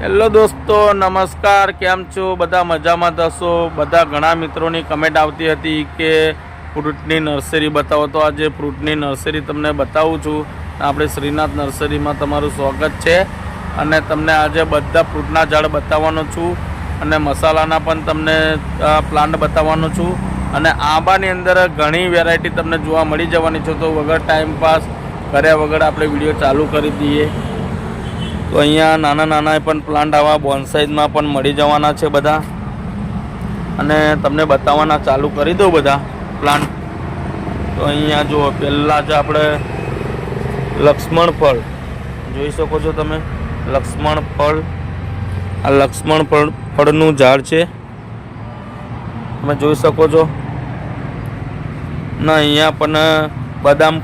Hello દોસ્તો, નમસ્કાર. કેમ છો? બધા મજામાં થશો. બધા ઘણા મિત્રોની કમેન્ટ આવતી હતી કે ફ્રૂટની નર્સરી બતાવો, તો આજે ફ્રૂટની નર્સરી તમને બતાવું છું. આપણે શ્રીનાથ નર્સરીમાં તમારું સ્વાગત છે અને તમને આજે બધા ફ્રૂટના ઝાડ બતાવવાનો છું અને મસાલાના પણ તમને પ્લાન્ટ બતાવવાનો છું. અને આંબાની અંદર ઘણી વેરાયટી તમને જોવા મળી જવાની છે. તો વગર ટાઈમ પાસ કર્યા વગર આપણે વિડીયો ચાલુ કરી દઈએ. તો અહીંયા નાના નાના પણ પ્લાન્ટ આવા બોન્સાઈઝમાં પણ મળી જવાના છે બધા, અને તમને બતાવવાના ચાલુ કરી દઉં બધા પ્લાન્ટ. તો અહીંયા જુઓ, પહેલાં જ આપણે લક્ષ્મણ ફળ જોઈ શકો છો તમે. લક્ષ્મણ ફળ, આ લક્ષ્મણ ફળનું ઝાડ છે, તમે જોઈ શકો છો ના. અહીંયા પણ બદામ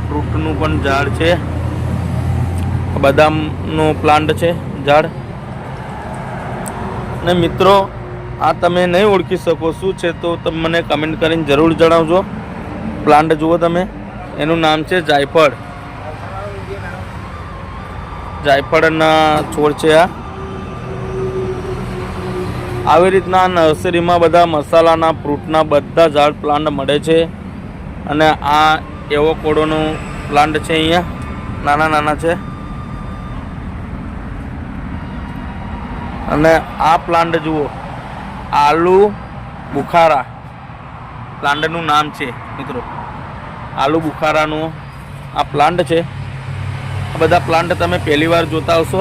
ફ્રૂટનું પણ ઝાડ છે. બદામનું પ્લાન્ટ છે ઝાડ. ને મિત્રો, આ તમે નહીં ઓળખી શકો શું છે તો તમે મને કમેન્ટ કરીને જરૂર જણાવજો. પ્લાન્ટ જુઓ તમે, એનું નામ છે જાયફળ. જાયફળના છોડ છે આ. આવી રીતના નર્સરીમાં બધા મસાલાના ફ્રૂટના બધા ઝાડ પ્લાન્ટ મળે છે. અને આ એવોકાડોનું પ્લાન્ટ છે, અહીંયા નાના નાના છે. અને આ પ્લાન્ટ જુઓ, આલુ બુખારા પ્લાન્ટનું નામ છે મિત્રો. આલુ બુખારાનું આ પ્લાન્ટ છે. આ બધા પ્લાન્ટ તમે પહેલી વાર જોતા હશો,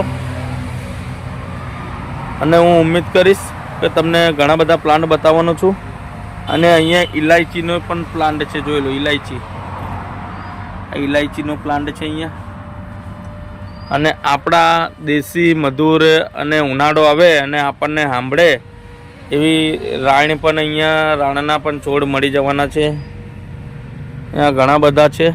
અને હું ઉમ્મીદ કરીશ કે તમને ઘણા બધા પ્લાન્ટ બતાવવાનો છું. અને અહીંયા ઇલાયચીનો પણ પ્લાન્ટ છે, જોઈ લો. ઇલાયચી, આ ઇલાયચીનો પ્લાન્ટ છે અહીંયા. અને આપણા દેશી મધુર અને ઉનાળો આવે અને આપણને સાંભળે એવી રાણ પણ અહીંયા, રાણના પણ છોડ મળી જવાના છે. અહીંયા ઘણા બધા છે.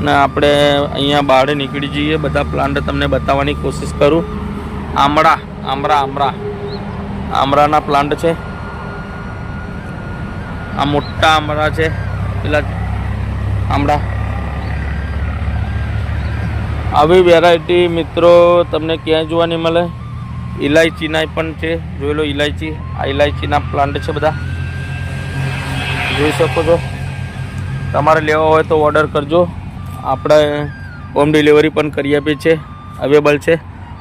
ને આપણે અહીંયા બહાર નીકળી જઈએ, બધા પ્લાન્ટ તમને બતાવવાની કોશિશ કરું. આમળાના પ્લાન્ટ છે. આ મોટા આમળા છે, પેલા આમળા. આવી વેરાયટી મિત્રો તમને ક્યાંય જોવા નહીં મળે. ઇલાયચીના પણ છે, જોઈ લો. ઇલાયચી, આ ઇલાયચીના પ્લાન્ટ છે બધા, જોઈ શકો છો. તમારે લેવા હોય તો ઓર્ડર કરજો. આપણે હોમ ડિલિવરી પણ કરી આપીએ છીએ, અવેલેબલ છે.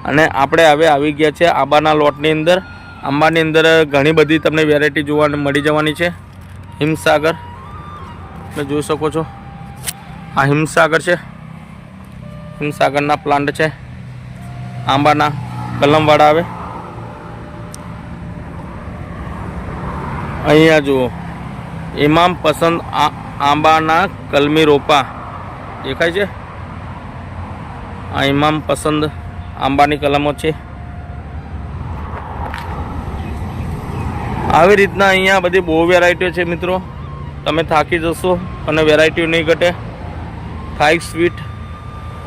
અને આપણે હવે આવી ગયા છે આંબાના લોટની અંદર. આંબાની અંદર ઘણી બધી તમને વેરાયટી જોવા મળી જવાની છે. હિમસાગર તમે જોઈ શકો છો. આ હિમસાગર છે, હિમસાગરના પ્લાન્ટ છે. આંબાના કલમવાળા આવે. અહીંયા જુઓ, ઇમામ પસંદ આંબાના કલમી રોપા દેખાય છે. આ ઇમામ પસંદ આંબાની કલમો છે. આવી રીતના અહીંયા બધી બહુ વેરાયટીઓ છે મિત્રો. તમે થાકી જશો અને વેરાયટીઓ નહીં ઘટે. ફાઇવ સ્વીટ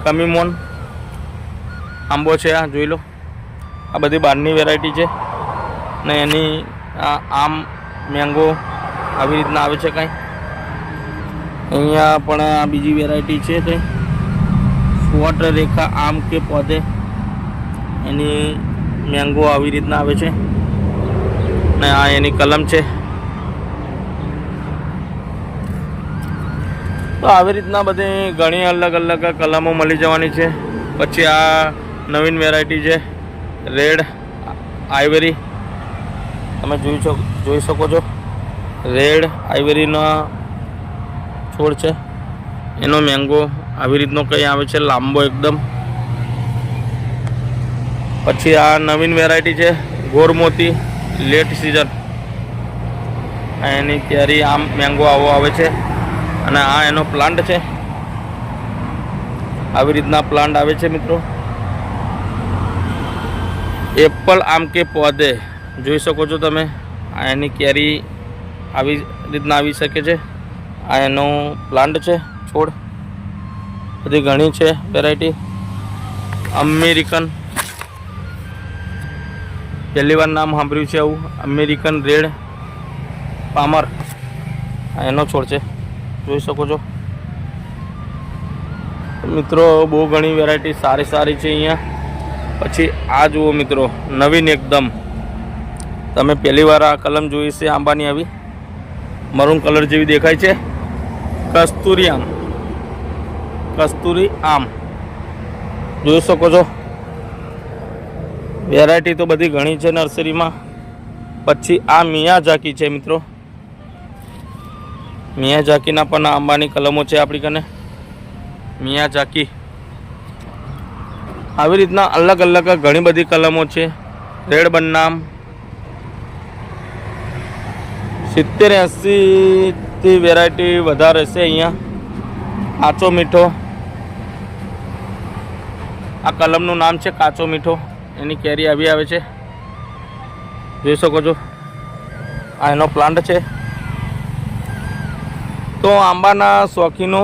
કમીમોન આંબો છે, આ જોઈ લો. આ બધી બહારની વેરાયટી છે. ને એની આમ મેંગો આવી રીતના આવે છે કાંઈ. અહીંયા પણ આ બીજી વેરાયટી છે કંઈ, સ્વોટ રેખા આમ કે પૌધે, એની મેંગો આવી રીતના આવે છે. ને આ એની કલમ છે. તો આવી રીતના બધી ઘણી અલગ અલગ કલમો મળી જવાની છે. પછી આ નવીન વેરાયટી છે, રેડ આઇવરી. તમે જોઈ શકો છો. રેડ આઇવરીનો છોડ છે. એનો મેંગો આવી રીતનો કંઈ આવે છે, લાંબો એકદમ. પછી આ નવીન વેરાયટી છે, ગોરમોતી લેટ સિઝન. એની કેરી આમ મેંગો આવો આવે છે. અને આ એનો પ્લાન્ટ છે. આવી રીતના પ્લાન્ટ આવે છે મિત્રો. એપલ આમ કે પૌધે જોઈ શકો છો તમે. આ એની કેરી આવી રીતના આવી શકે છે. આ એનો પ્લાન્ટ છે, છોડ. બધી ઘણી છે વેરાયટી. અમેરિકન, પહેલી વાર નામ સાંભળ્યું છે આવું. અમેરિકન રેડ પામર, આ એનો છોડ છે, જોઈ શકો છો. મિત્રો બહુ ઘણી વેરાયટી સારી સારી છે અહીંયા. પછી આ જુઓ મિત્રો, નવીન એકદમ. તમે પહેલી વાર આ કલમ જોઈ છે આંબાની આવી મરૂન કલર જેવી દેખાય છે. કસ્તુરી આમ, કસ્તુરી આમ જોઈ શકો છો. વેરાયટી તો બધી ઘણી છે નર્સરીમાં. પછી આ મિયાઝાકી છે મિત્રો. મિયાઝાકીના પણ આંબાની કલમો છે આપણી કને. મિયાઝાકી આવી રીતના અલગ અલગ ઘણી બધી કલમો છે. રેડ બનામ 70-80 વેરાયટી વધારે છે અહીંયા. કાચો મીઠો, આ કલમનું નામ છે કાચો મીઠો. એની કેરી આવી આવે છે, જોઈ શકો છો. આ એનો પ્લાન્ટ છે. તો આંબાના શોખીનો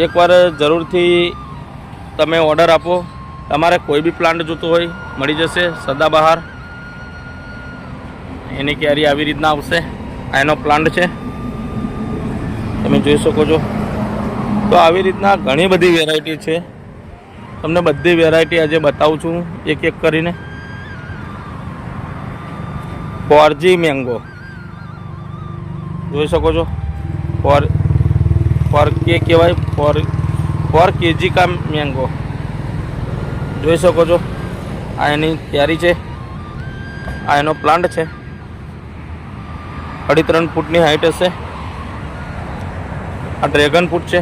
એકવાર જરૂરથી તમે ઓર્ડર આપો. તમારે કોઈ બી પ્લાન્ટ જોતો હોય મળી જશે. સદાબહાર એની કેરી આવી રીતના આવશે. આ એનો પ્લાન્ટ છે, તમે જોઈ શકો છો. તો આવી રીતના ઘણી બધી વેરાયટી છે. તમને બધી વેરાયટી આજે બતાવું છું એક એક કરીને. ફોરજી મેંગો જોઈ શકો છો. ફોર કે કહેવાય, ફોર કેજી કા મેંગો જોઈ શકો છો. આ એની કેરી છે. આ એનો પ્લાન્ટ છે. 3.5 ફૂટની હાઈટ હશે. આ ડ્રેગન ફ્રૂટ છે.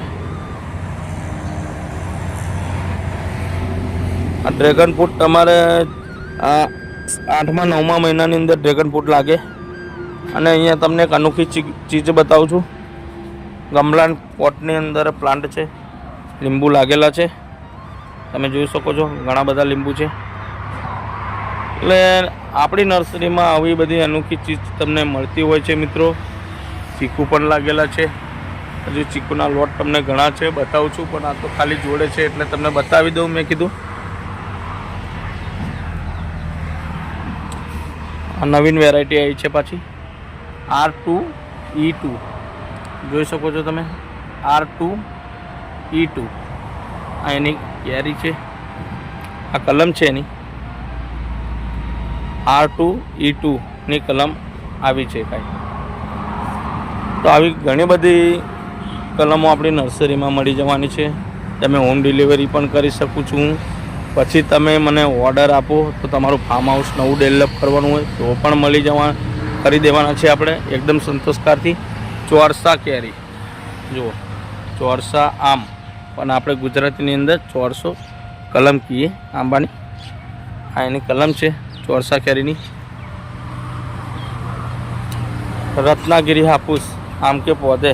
આ ડ્રેગન ફ્રૂટ તમારે 8મા 9મા મહિનાની અંદર ડ્રેગન ફ્રૂટ લાગે. અને અહીંયા તમને એક અનોખી ચીજ બતાવું છું. ગમલા પોટની અંદર પ્લાન્ટ છે. લીંબુ લાગેલા છે, તમે જોઈ શકો છો. ઘણા બધા લીંબુ છે. એટલે આપણી નર્સરીમાં આવી બધી અનોખી ચીજ તમને મળતી હોય છે મિત્રો. ચીકુ પણ લાગેલા છે. હજુ ચીકુના લોટ તમને ઘણા છે, બતાવું છું. પણ આ તો ખાલી જોડે છે એટલે તમને બતાવી દઉં મેં કીધું. આ નવીન વેરાયટી આવી છે પાછી, R2E2 જોઈ શકો છો તમે. R2E2 આ એની કેરી છે. આ કલમ છે એની. R2E2 ની કલમ આવી છે કાંઈ. તો આવી ઘણી બધી કલમો આપણી નર્સરીમાં મળી જવાની છે. તમે હોમ ડિલિવરી પણ કરી શકું છું. પછી તમે મને ઓર્ડર આપો તો તમારું ફાર્મ હાઉસ નવું ડેવલપ કરવાનું હોય તો પણ મળી કરી દેવાના છે આપણે એકદમ સંતોષકારથી. ચોરસા કેરી જુઓ, ચોરસા આમ પણ આપણે ગુજરાતીની અંદર ચોરસો કલમ કહીએ આંબાની. આ એની કલમ છે ચોરસા કેરીની. રત્નાગીરી હાપૂસ આમ કે પૌધે.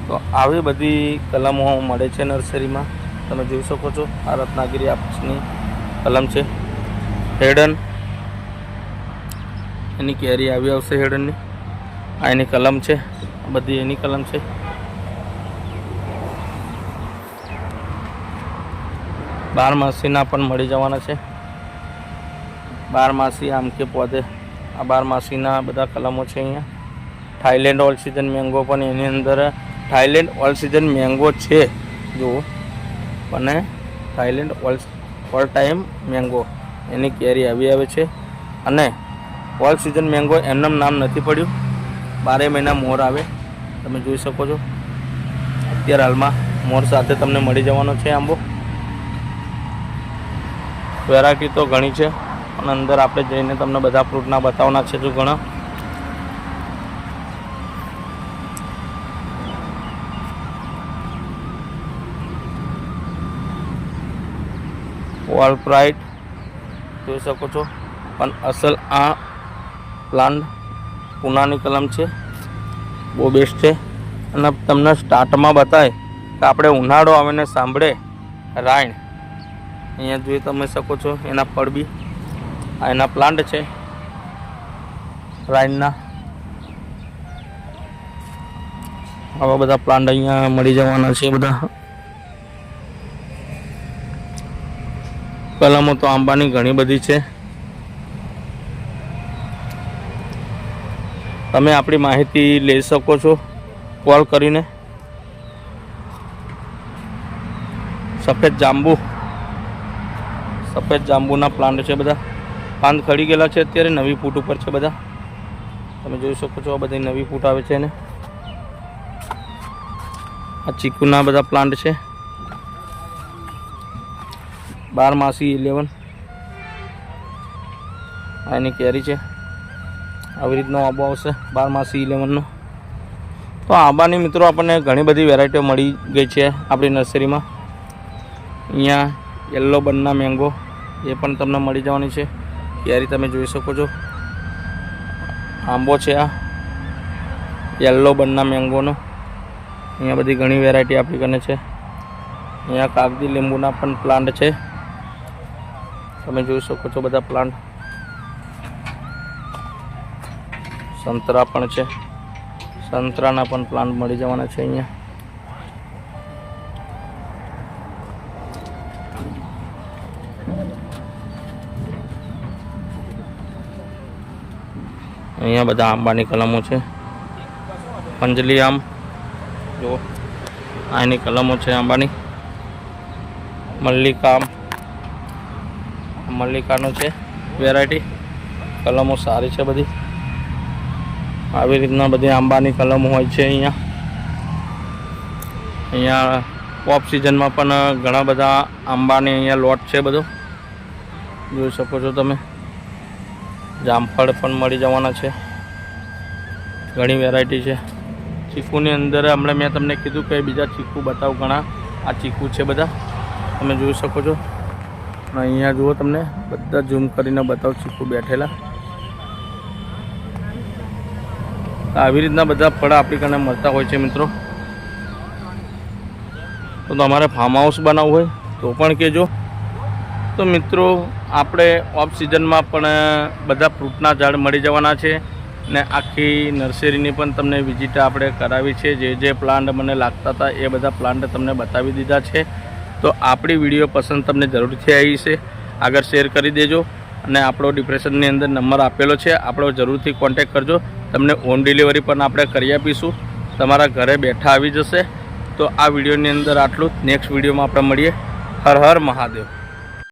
તો આવી બધી કલમો મળે છે નર્સરીમાં. તમે જોઈ શકો છો. આ રત્નાગીરી હાપૂસની કલમ છે. હેડન એની કેરી આવી આવશે હેડનની. આ એની કલમ છે. બધી એની કલમ છે. બારમાસીના પણ મળી જવાના છે. બારમાસી આમ કે પૌધે. આ બારમાસીના બધા કલમો છે અહીંયા. થાઈલેન્ડ ઓલ સિઝન મેંગો પણ એની અંદર થાઈલેન્ડ ઓલ સિઝન મેંગો છે જુઓ. અને થાઈલેન્ડ ઓલ ટાઈમ મેંગો એની કેરી આવી આવે છે. અને ઓલ સિઝન મેંગો એમનું નામ નથી પડ્યું, 12 મહિના મોર આવે. તમે જોઈ શકો છો. અત્યારે હાલમાં મોર સાથે તમને મળી જવાનો છે આંબો. વેરાયટી તો ઘણી છે પણ અંદર આપણે જઈને તમને બધા ફ્રૂટના બતાવવાના છે જો ઘણા. વોલ પ્રાઇડ જોઈ શકો છો. પણ અસલ આ પ્લાન્ટ પૂનાની કલમ છે, બહુ બેસ્ટ છે. અને તમને સ્ટાર્ટમાં બતાવે કે આપણે ઉનાળો આવીને સાંભળે રાયણ અહીંયા જોઈ તમે શકો છો. એના ફળ બી આ એના પ્લાન્ટ છે રાયણના. આવા બધા પ્લાન્ટ અહીંયા મળી જવાના છે. બધા કલમો તો આંબાની ઘણી બધી છે. તમે આપણી માહિતી લઈ શકો છો કોલ કરીને. સફેદ જાંબુના પ્લાન્ટ છે બધા. પાન ખડી ગયેલા છે, અત્યારે નવી ફૂટ ઉપર છે બધા. તમે જોઈ શકો છો આ બધી નવી ફૂટ આવે છે ને. આ ચીકુના બધા પ્લાન્ટ છે. 12 માસી 11 આ એની કેરી છે. આવી રીતનો આંબો આવશે 12 માસી 11નો. તો આંબાની મિત્રો આપણને ઘણી બધી વેરાયટીઓ મળી ગઈ છે આપણી નર્સરીમાં. અહીંયા યલો બનના મેંગો એ પણ તમને મળી જવાની છે. કેરી તમે જોઈ શકો છો. આંબો છે આ યલો બનના મેંગોનો. અહીંયા બધી ઘણી વેરાયટી આપણી કને છે. અહીંયા કાગદી લીંબુના પણ પ્લાન્ટ છે. તમે જોઈ શકો છો બધા પ્લાન્ટ. સંતરા પણ છે. સંતરાના પણ પ્લાન્ટ મળી જવાના છે અહીંયા. અહીંયા બધા આંબાની કલમો છે. પંજલી આમ જો આની કલમો છે આંબાની. મલ્લિકાનો છે વેરાયટી. કલમો સારી છે બધી. આવી રીતના બધી આંબાની કલમો હોય છે અહીંયા પોપ સિઝનમાં પણ ઘણા બધા આંબાની અહીંયા લોટ છે બધો જોઈ શકો છો તમે. જામફળ પણ મળી જવાના છે. ઘણી વેરાયટી છે. ચીકુની અંદર હમણાં મેં તમને કીધું કે બીજા ચીકુ બતાવું ઘણા. આ ચીકુ છે બધા તમે જોઈ શકો છો. અહીંયા જુઓ તમને બધા ઝૂમ કરીને બતાવું ચીકુ બેઠેલા. આવી રીતના બધા ફળ આપણી કને મળતા હોય છે મિત્રો. તો તમારે ફાર્મ હાઉસ બનાવવું હોય તો પણ કહેજો. તો મિત્રો આપણે ઓફ સિઝનમાં પણ બધા ફ્રૂટના ઝાડ મળી જવાના છે ને આખી નર્સરીની પણ તમને વિઝિટ આપણે કરાવી છે. જે પ્લાન્ટ મને લાગતા હતા એ બધા પ્લાન્ટ તમને બતાવી દીધા છે. તો આપણી વિડીયો પસંદ તમને જરૂરથી આવી છે. આગળ શેર કરી દેજો અને આપણો ડિસ્ક્રિપ્શનની અંદર નંબર આપેલો છે, આપણો જરૂરથી કોન્ટેક્ટ કરજો. તમને હોમ ડિલિવરી પણ આપણે કરી આપીશું. તમારા ઘરે બેઠા આવી જશે. તો આ વિડીયોની અંદર આટલું. નેક્સ્ટ વિડીયોમાં આપણે મળીએ. હર હર મહાદેવ.